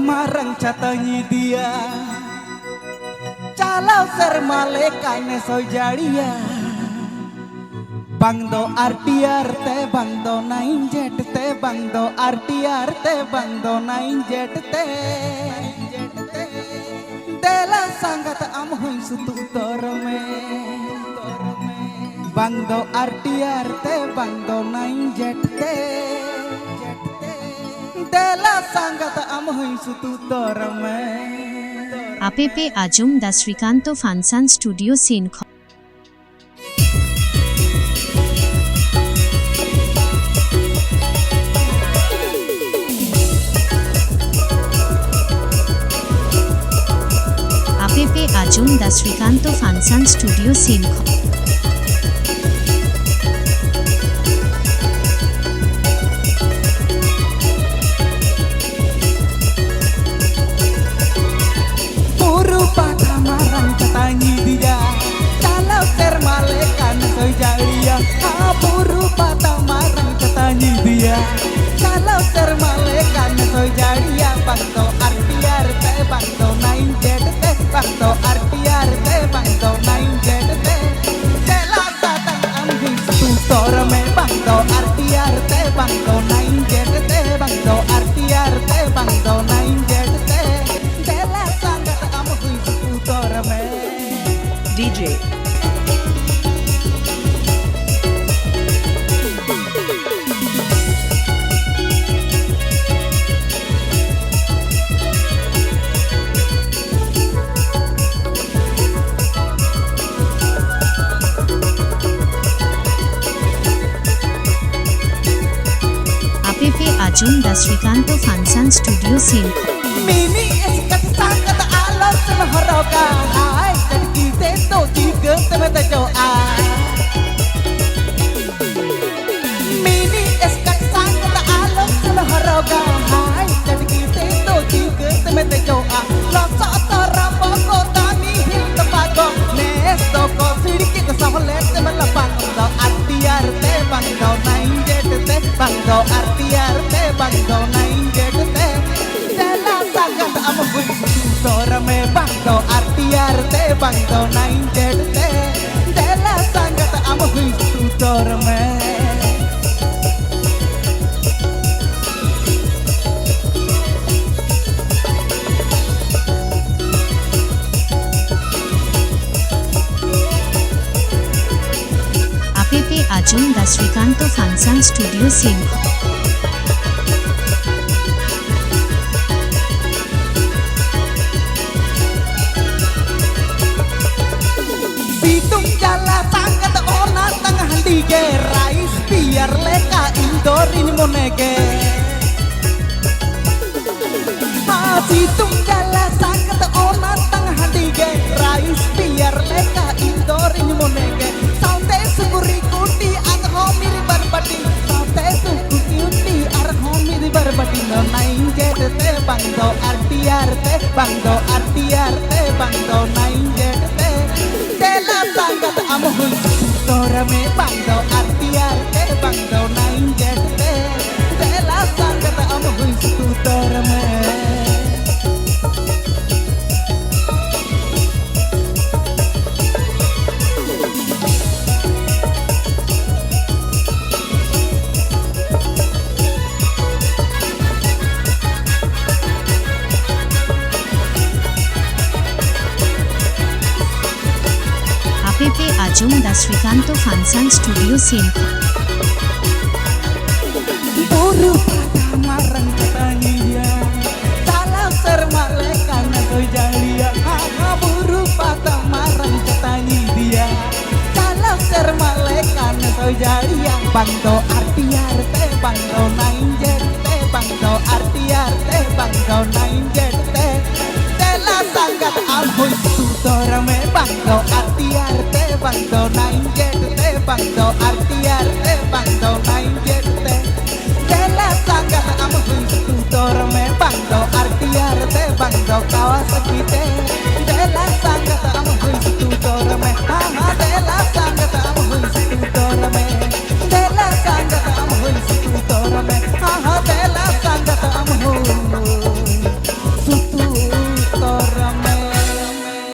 marang catanyi dia Calau sermale kaine soy jadia Bang do artiar te bang do nain jet te bang do artiar te bang do nain jet te Dela sangat am hoy sutu torme Bang do artiar te bang do nain jet te Dela sangat am hoy sutu torme APP Ajum da Srikanto Fansan Studio Scene APP Ajum da Srikanto Fansan Studio Scene marang catanyi dia Calau sermale kan soy jalia Buru patah marang catanyi dia Calau sermale kan soy jalia Bangdo artiar te bangdo nain jet te Bangdo artiar te bangdo nain jet te Jela satang amhi tutor me Bangdo artiar te bangdo nain jet te Bangdo artiar te bangdo nain jet te Jela sangat amhi tutor me DJ APP Ajum da Srikanto Fansan Studio Scene Mini eskat sangat alam semahoroga Hai dan kita to tiga temata doa Mini eskat sangat alam semahoroga Hai dan kita to tiga temata doa Losa tarapa kota nihil tepago Nes toko sedikit sahalet semalapang Do artiar te bangdo nain jet te Bangdo artiar te bangdo nain jet te sangat amoi tutor me bangdo artiar te bangdo nain jet te Dela sangat amoi tutor me APP Ajum da Srikanto Fansan Studio Scene Situng jala sangat ona tengah dige Rais biar leka indorin monege Situng jala sangat ona tengah dige Rais biar leka indorin monege Saute suguri kuti arhomir barbati Saute suguri arhomir barbati No nain jet te bangdo artiar te Bangdo artiar te bangdo nain jet te Dela sangat amoi tutor me bangdo artiar te bangdo nain jet te Dela sangat amoi tutor me APP Ajum da Srikanto Fansan Studio Scene Buru patah marang catanyi dia Calau sermale kan soy jalia Buru patah marang catanyi dia Calau sermale kan soy jalia Bangdo artiar te bangdo nain jet te Bangdo artiar te